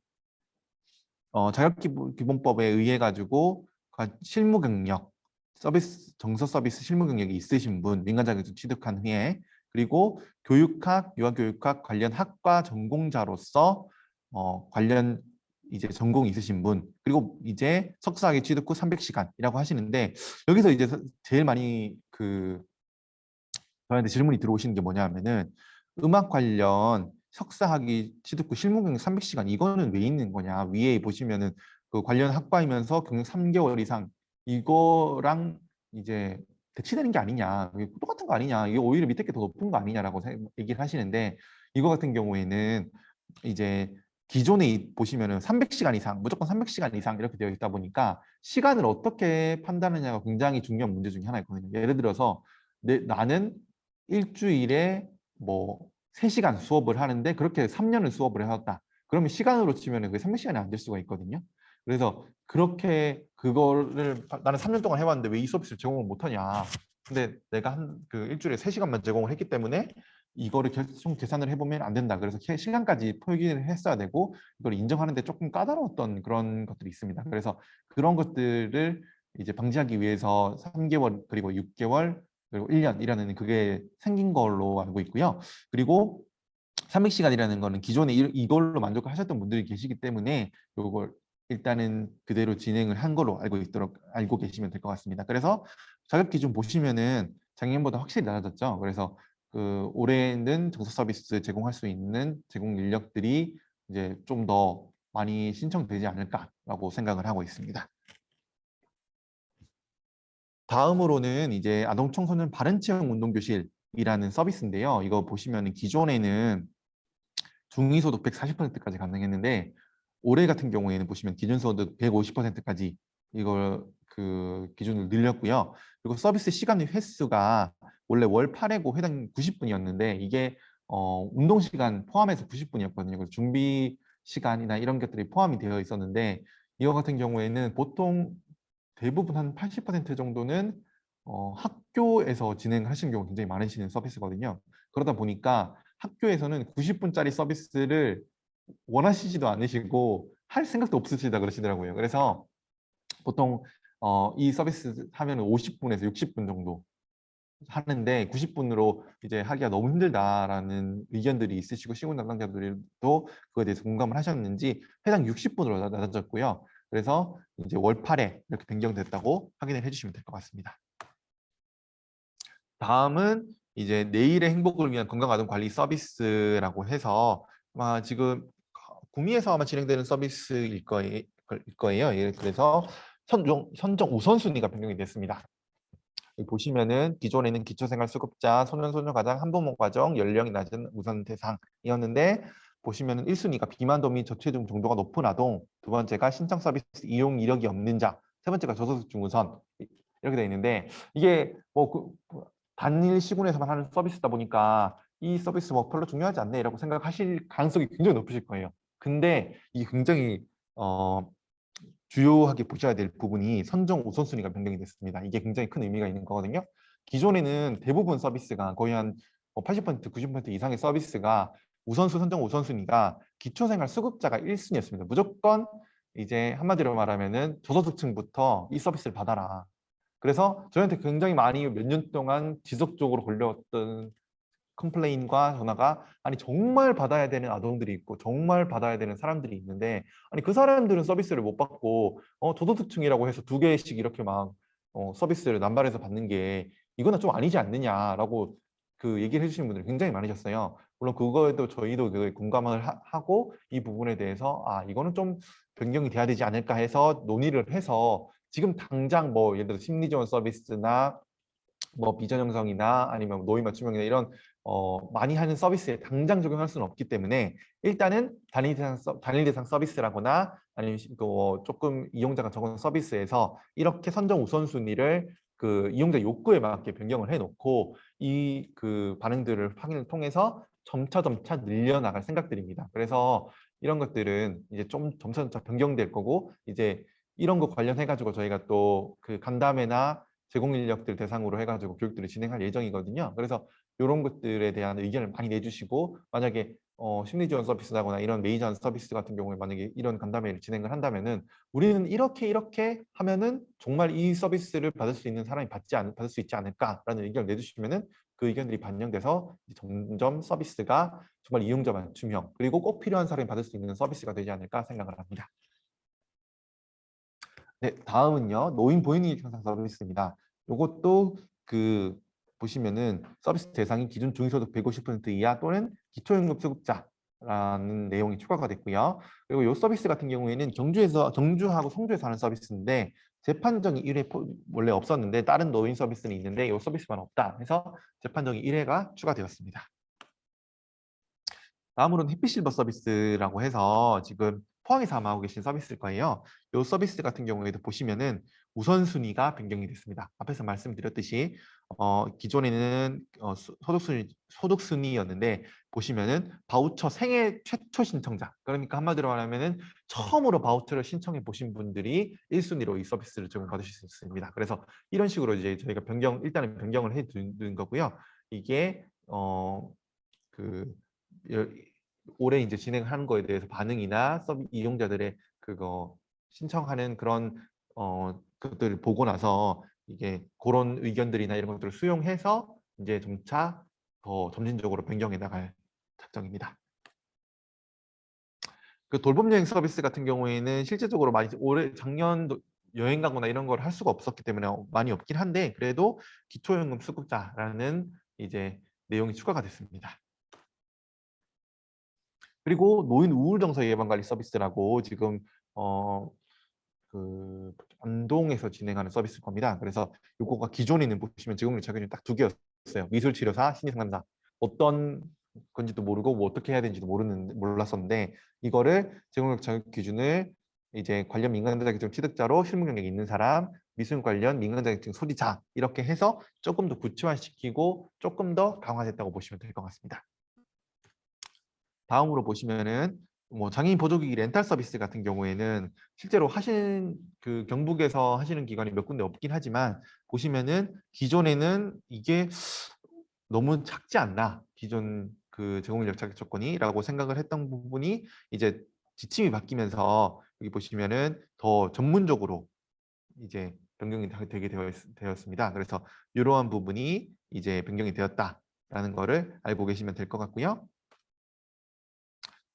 자격기본법에 의해 가지고 실무 경력 정서 서비스 실무 경력이 있으신 분 민간 자격증 취득한 후에 그리고 교육학 유아교육학 관련 학과 전공자로서 관련 이제 전공이 있으신 분 그리고 이제 석사학위 취득 후 300시간이라고 하시는데 여기서 이제 제일 많이 저한테 질문이 들어오시는 게 뭐냐 하면은 음악 관련 석사학위 취득 후 실무 경력 300시간 이거는 왜 있는 거냐. 위에 보시면은 그 관련 학과이면서 경력 3개월 이상 이거랑 이제 대치되는 게 아니냐. 이게 똑같은 거 아니냐. 이게 오히려 밑에 게 더 높은 거 아니냐라고 얘기를 하시는데 이거 같은 경우에는 이제 기존에 보시면은 300시간 이상, 무조건 300시간 이상 이렇게 되어 있다 보니까 시간을 어떻게 판단하느냐가 굉장히 중요한 문제 중에 하나였거든요. 예를 들어서 나는 일주일에 뭐 3시간 수업을 하는데 그렇게 3년을 수업을 해왔다. 그러면 시간으로 치면 그게 300시간이 안 될 수가 있거든요. 그래서 그렇게 그거를 나는 3년 동안 해왔는데 왜 이 서비스를 제공을 못하냐. 근데 내가 그 일주일에 3시간만 제공을 했기 때문에 이거를 좀 계산을 해보면 안 된다. 그래서 시간까지 표기를 했어야 되고 이걸 인정하는데 조금 까다로웠던 그런 것들이 있습니다. 그래서 그런 것들을 이제 방지하기 위해서 3개월 그리고 6개월 그리고 1년이라는 그게 생긴 걸로 알고 있고요. 그리고 300시간이라는 거는 기존에 이걸로 만족하셨던 분들이 계시기 때문에 이걸 일단은 그대로 진행을 한 걸로 알고 계시면 될 것 같습니다. 그래서 자격 기준 보시면은 작년보다 확실히 낮아졌죠. 그래서 그 올해는 정서 서비스 제공할 수 있는 제공 인력들이 이제 좀 더 많이 신청되지 않을까라고 생각을 하고 있습니다. 다음으로는 이제 아동청소년 바른채용 운동교실이라는 서비스인데요. 이거 보시면 기존에는 중위소득 140%까지 가능했는데 올해 같은 경우에는 보시면 기준소득 150%까지 이걸 그 기준을 늘렸고요. 그리고 서비스 시간 횟수가 원래 월 8회고 회당 90분이었는데 이게 운동 시간 포함해서 90분이었거든요. 그래서 준비 시간이나 이런 것들이 포함이 되어 있었는데 이거 같은 경우에는 보통 대부분 한 80% 정도는 학교에서 진행하시는 경우가 굉장히 많으시는 서비스거든요. 그러다 보니까 학교에서는 90분짜리 서비스를 원하시지도 않으시고 할 생각도 없으시다 그러시더라고요. 그래서 보통 이 서비스 하면 50분에서 60분 정도 하는데 90분으로 이제 하기가 너무 힘들다라는 의견들이 있으시고 시군 담당자들도 그거에 대해서 공감을 하셨는지 회당 60분으로 낮아졌고요. 그래서 이제 월 8회 이렇게 변경됐다고 확인을 해주시면 될 것 같습니다. 다음은 이제 내일의 행복을 위한 건강아동관리 서비스라고 해서 아마 지금 구미에서 아마 진행되는 서비스일 거예요. 예, 그래서 선정 우선순위가 변경이 됐습니다. 여기 보시면은 기존에는 기초생활수급자, 소년소녀가장, 한부모 가정, 연령이 낮은 우선 대상이었는데 보시면은 1순위가 비만도 및 저체중 정도가 높은 아동, 두 번째가 신청 서비스 이용 이력이 없는 자, 세 번째가 저소득 중우선 이렇게 되어 있는데 이게 뭐 단일 시군에서만 하는 서비스다 보니까 이 서비스 뭐 별로 중요하지 않네라고 생각하실 가능성이 굉장히 높으실 거예요. 근데 이게 굉장히 주요하게 보셔야 될 부분이 선정 우선순위가 변경이 됐습니다. 이게 굉장히 큰 의미가 있는 거거든요. 기존에는 대부분 서비스가 거의 한 80%, 90% 이상의 서비스가 선정 우선순위가 기초생활 수급자가 1순위였습니다. 무조건 이제 한마디로 말하면은 저소득층부터 이 서비스를 받아라. 그래서 저희한테 굉장히 많이 몇 년 동안 지속적으로 걸려왔던 컴플레인과 전화가 아니 정말 받아야 되는 아동들이 있고 정말 받아야 되는 사람들이 있는데 아니 그 사람들은 서비스를 못 받고 저소득층이라고 해서 2개씩 이렇게 막 서비스를 남발해서 받는 게 이거는 좀 아니지 않느냐라고 그 얘기를 해주시는 분들이 굉장히 많으셨어요. 물론 그거에도 저희도 그 공감을 하고 이 부분에 대해서 아 이거는 좀 변경이 돼야 되지 않을까 해서 논의를 해서 지금 당장 뭐 예를 들어 심리지원 서비스나 뭐 비전 형성이나 아니면 노인 맞춤형이나 이런 많이 하는 서비스에 당장 적용할 수는 없기 때문에 일단은 단일 대상 서비스라거나 아니면 조금 이용자가 적은 서비스에서 이렇게 선정 우선순위를 그 이용자 욕구에 맞게 변경을 해놓고 이 그 반응들을 확인을 통해서 점차 늘려나갈 생각들입니다. 그래서 이런 것들은 이제 좀 점차 변경될 거고 이제 이런 거 관련해 가지고 저희가 또 그 간담회나 제공 인력들 대상으로 해가지고 교육들을 진행할 예정이거든요. 그래서 이런 것들에 대한 의견을 많이 내주시고 만약에 심리 지원 서비스라거나 이런 메이저한 서비스 같은 경우에 만약에 이런 간담회를 진행을 한다면은 우리는 이렇게 하면은 정말 이 서비스를 받을 수 있는 사람이 받을 수 있지 않을까라는 의견을 내주시면은 그 의견들이 반영돼서 점점 서비스가 정말 이용자 맞춤형 그리고 꼭 필요한 사람이 받을 수 있는 서비스가 되지 않을까 생각을 합니다. 네, 다음은요. 노인 보행능력 향상 서비스입니다. 이것도 그 보시면은 서비스 대상이 기준 중위소득 150% 이하 또는 기초연금 수급자라는 내용이 추가가 됐고요. 그리고 이 서비스 같은 경우에는 경주하고 송주에서 하는 서비스인데 재판정이 1회 원래 없었는데 다른 노인 서비스는 있는데 이 서비스만 없다 해서 재판정이 1회가 추가되었습니다. 다음으로는 해피실버 서비스라고 해서 지금 포항에서 아마 하고 계신 서비스일 거예요. 이 서비스 같은 경우에도 보시면은 우선순위가 변경이 됐습니다. 앞에서 말씀드렸듯이 기존에는 소득순위였는데 보시면은 바우처 생애 최초 신청자, 그러니까 한마디로 말하면은 처음으로 바우처를 신청해 보신 분들이 1순위로 이 서비스를 제공받으실 수 있습니다. 그래서 이런 식으로 이제 저희가 일단은 변경을 해 두는 거고요. 이게 그 올해 이제 진행하는 거에 대해서 반응이나 이용자들의 그거 신청하는 그런 것들을 보고 나서 이게 그런 의견들이나 이런 것들을 수용해서 이제 점차 더 점진적으로 변경해 나갈 작정입니다. 그 돌봄 여행 서비스 같은 경우에는 실제적으로 많이 작년도 여행 가거나 이런 걸 할 수가 없었기 때문에 많이 없긴 한데 그래도 기초연금 수급자라는 이제 내용이 추가가 됐습니다. 그리고 노인 우울 정서 예방 관리 서비스라고 지금 그 안동에서 진행하는 서비스일 겁니다. 그래서 요거가 기존에는 보시면 지금 자격증이 딱 2개였어요. 미술치료사, 심리상담사. 어떤 건지도 모르고 뭐 어떻게 해야 되는지도 몰랐었는데 이거를 제공력 자격 기준을 이제 관련 민간 자격증 취득자로 실무 경력이 있는 사람, 미술 관련 민간 자격증 소지자 이렇게 해서 조금 더 구체화시키고 조금 더 강화됐다고 보시면 될 것 같습니다. 다음으로 보시면은 뭐 장애인 보조기기 렌탈 서비스 같은 경우에는 실제로 하시는 그 경북에서 하시는 기관이 몇 군데 없긴 하지만 보시면은 기존에는 이게 너무 작지 않나 기존 그 제공인력 자격 조건이라고 생각을 했던 부분이 이제 지침이 바뀌면서 여기 보시면은 더 전문적으로 이제 변경이 되게 되었습니다. 그래서 이러한 부분이 이제 변경이 되었다라는 거를 알고 계시면 될 것 같고요.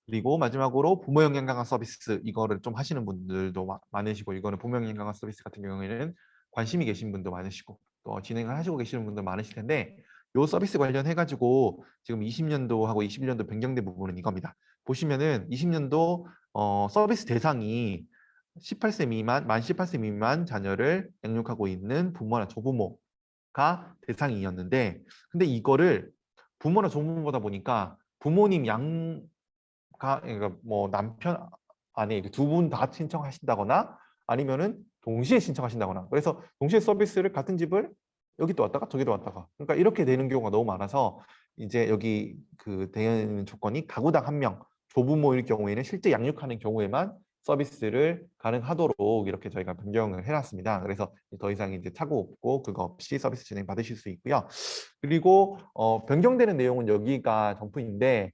그리고 마지막으로 부모 영양 강화 서비스 이거를 좀 하시는 분들도 많으시고 이거는 부모 영양 강화 서비스 같은 경우에는 관심이 계신 분도 많으시고 또 진행을 하시고 계시는 분도 많으실 텐데 이 서비스 관련해 가지고 지금 20년도하고 21년도 변경된 부분은 이겁니다. 보시면은 20년도 서비스 대상이 18세 미만, 만 18세 미만 자녀를 양육하고 있는 부모나 조부모가 대상이었는데 근데 이거를 부모나 조부모다 보니까 부모님 그러니까 뭐 남편 아내 두 분 다 신청하신다거나 아니면은 동시에 신청하신다거나 그래서 동시에 서비스를 같은 집을 여기도 왔다가 저기도 왔다가 그러니까 이렇게 되는 경우가 너무 많아서 이제 여기 그 되는 조건이 가구당 1명 조부모일 경우에는 실제 양육하는 경우에만 서비스를 가능하도록 이렇게 저희가 변경을 해놨습니다. 그래서 더 이상 이제 착오 없고 그거 없이 서비스 진행 받으실 수 있고요. 그리고 변경되는 내용은 여기가 정품인데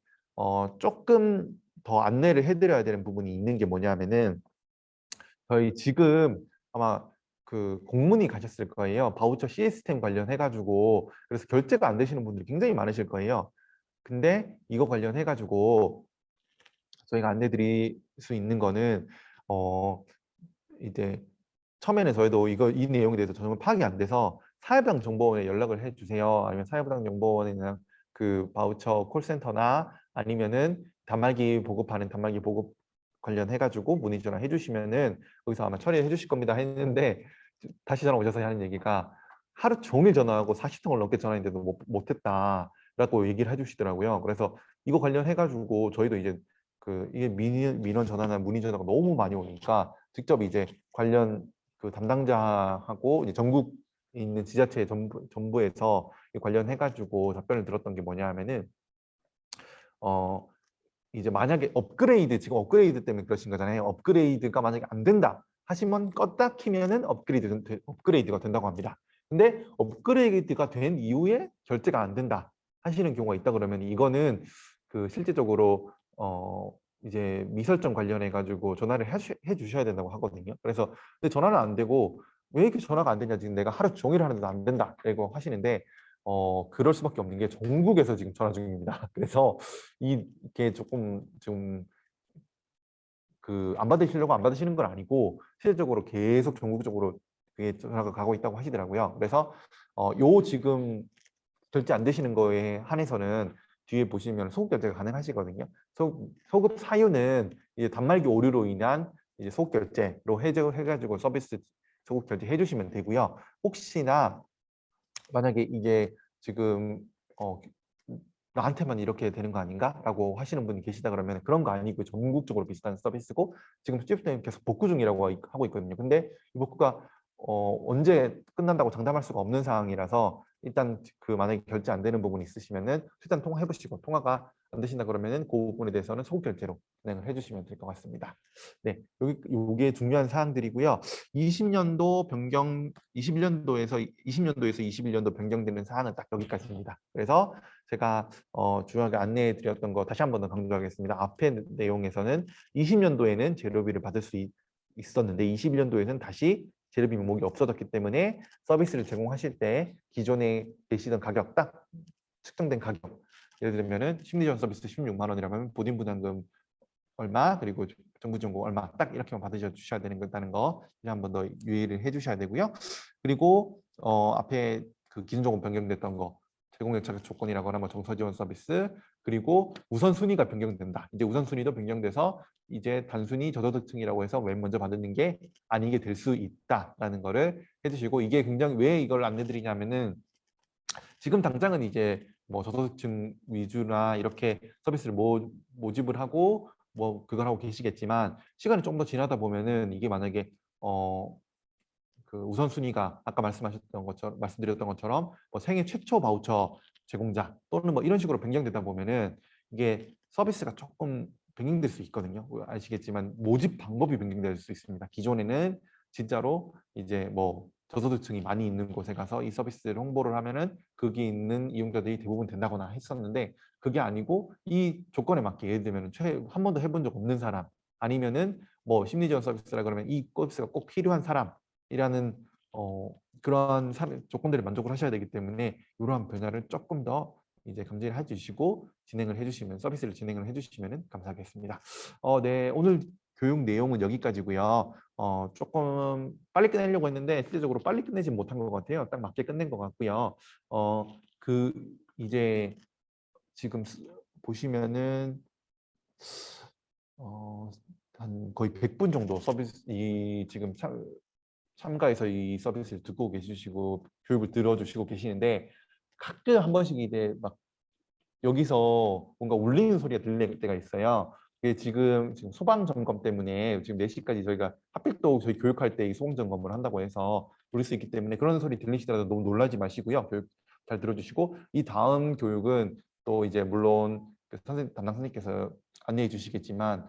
조금 더 안내를 해드려야 되는 부분이 있는 게 뭐냐면은 저희 지금 아마 그 공문이 가셨을 거예요. 바우처 시스템 관련해 가지고 그래서 결제가 안 되시는 분들이 굉장히 많으실 거예요. 근데 이거 관련해 가지고 저희가 안내 드릴 수 있는 거는 이제 처음에는 저희도 이 내용에 대해서 정말 파악이 안 돼서 사회부장정보원에 연락을 해주세요. 아니면 사회부장정보원에 그냥 그 바우처 콜센터나 아니면은 단말기 보급하는 단말기 보급 관련해가지고 문의 전화 해주시면은 거기서 아마 처리해 주실 겁니다 했는데 다시 전화 오셔서 하는 얘기가 하루 종일 전화하고 40통을 넘게 전화했는데도 못했다라고 얘기를 해주시더라고요. 그래서 이거 관련해가지고 저희도 이제 이게 민원 전화나 문의 전화가 너무 많이 오니까 직접 이제 관련 그 담당자하고 이제 전국에 있는 지자체 정부에서 관련해 가지고 답변을 들었던 게 뭐냐 하면은 이제 만약에 지금 업그레이드 때문에 그러신 거잖아요. 업그레이드가 만약에 안 된다 하시면 껐다 키면은 업그레이드가 된다고 합니다. 근데 업그레이드가 된 이후에 결제가 안 된다 하시는 경우가 있다 그러면 이거는 그 실제적으로 이제 미설정 관련해 가지고 전화를 해 주셔야 된다고 하거든요. 그래서 근데 전화는 안 되고 왜 이렇게 전화가 안 되냐 지금 내가 하루 종일 하는데도 안 된다 라고 하시는데 그럴 수밖에 없는 게 전국에서 지금 전화 중입니다. 그래서 이게 조금 좀 그 안 받으시려고 안 받으시는 건 아니고 실질적으로 계속 전국적으로 그게 전화가 가고 있다고 하시더라고요. 그래서 요 지금 결제 안 되시는 거에 한해서는 뒤에 보시면 소급 결제가 가능하시거든요. 소급 사유는 이제 단말기 오류로 인한 이제 소급 결제로 해가지고 서비스 소급 결제 해주시면 되고요. 혹시나 만약에 이게 지금 나한테만 이렇게 되는 거 아닌가?라고 하시는 분이 계시다 그러면 그런 거 아니고 전국적으로 비슷한 서비스고 지금 스티브스는 계속 복구 중이라고 하고 있거든요. 근데 이 복구가 언제 끝난다고 장담할 수가 없는 상황이라서 일단 그 만약에 결제 안 되는 부분이 있으시면은 일단 통화해 보시고 통화가 안 되신다 그러면은 그 부분에 대해서는 소급 결제로 진행을 해주시면 될 것 같습니다. 네, 요게 중요한 사항들이고요. 20년도 변경 21년도에서 20년도 변경되는 사항은 딱 여기까지입니다. 그래서 제가 중요하게 안내해 드렸던 거 다시 한 번 더 강조하겠습니다. 앞에 내용에서는 20년도에는 재료비를 받을 수 있었는데 21년도에는 다시 재료비 명목이 없어졌기 때문에 서비스를 제공하실 때 기존에 계시던 가격 딱 측정된 가격 예를 들면은 심리지원 서비스 16만 원이라면 본인 부담금 얼마 그리고 정부 지원금 얼마 딱 이렇게만 받으셔야 되는 거다는 거 한 번 더 유의를 해주셔야 되고요. 그리고 앞에 그 기준 조건 변경됐던 거 제공 예착 조건이라고 하는 정서 지원 서비스 그리고 우선순위가 변경된다. 이제 우선순위도 변경돼서 이제 단순히 저소득층이라고 해서 맨 먼저 받는 게 아니게 될 수 있다라는 거를 해주시고 이게 굉장히 왜 이걸 안내드리냐면은 지금 당장은 이제 뭐 저소득층 위주나 이렇게 서비스를 모집을 하고 뭐 그걸 하고 계시겠지만 시간이 좀 더 지나다 보면은 이게 만약에 그 우선순위가 아까 말씀드렸던 것처럼 뭐 생애 최초 바우처 제공자 또는 뭐 이런 식으로 변경되다 보면은 이게 서비스가 조금 변경될 수 있거든요. 아시겠지만 모집 방법이 변경될 수 있습니다. 기존에는 진짜로 이제 뭐 저소득층이 많이 있는 곳에 가서 이 서비스를 홍보를 하면은 거기 있는 이용자들이 대부분 된다거나 했었는데 그게 아니고 이 조건에 맞게 예를 들면 한 번도 해본 적 없는 사람 아니면은 뭐 심리지원 서비스라 그러면 이 서비스가 꼭 필요한 사람이라는 그러한 조건들을 만족을 하셔야 되기 때문에 이러한 변화를 조금 더 이제 감지를 해주시고 진행을 해주시면 서비스를 진행을 해주시면 감사하겠습니다. 네, 오늘 교육 내용은 여기까지고요. 조금 빨리 끝내려고 했는데 실제적으로 빨리 끝내지 못한 것 같아요. 딱 맞게 끝낸 것 같고요. 그 이제 지금 보시면은 한 거의 100분 정도 서비스 지금 참가해서 이 서비스를 듣고 계시고 교육을 들어주시고 계시는데 가끔 한 번씩 이제 막 여기서 뭔가 울리는 소리가 들릴 때가 있어요. 그게 지금 소방 점검 때문에 지금 4시까지 저희가 하필 또 저희 교육할 때 이 소방 점검을 한다고 해서 울릴 수 있기 때문에 그런 소리 들리시더라도 너무 놀라지 마시고요. 교육 잘 들어주시고 이 다음 교육은 또 이제 물론 그 담당 선생님께서 안내해 주시겠지만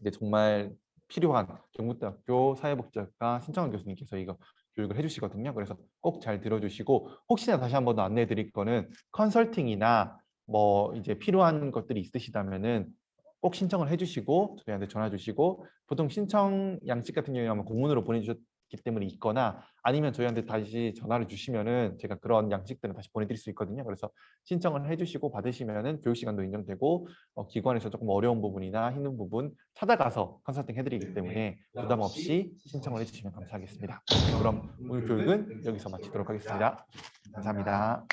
이제 정말 필요한 경북대학교 사회복지학과 신창원 교수님께서 이거 교육을 해주시거든요. 그래서 꼭 잘 들어주시고 혹시나 다시 한 번 더 안내해 드릴 거는 컨설팅이나 뭐 이제 필요한 것들이 있으시다면은 꼭 신청을 해주시고 저희한테 전화 주시고 보통 신청 양식 같은 경우에 아마 공문으로 보내주셨기 때문에 있거나 아니면 저희한테 다시 전화를 주시면은 제가 그런 양식들을 다시 보내드릴 수 있거든요. 그래서 신청을 해주시고 받으시면은 교육 시간도 인정되고 기관에서 조금 어려운 부분이나 힘든 부분 찾아가서 컨설팅 해드리기 때문에 부담 없이 신청을 해주시면 감사하겠습니다. 그럼 오늘 교육은 여기서 마치도록 하겠습니다. 감사합니다.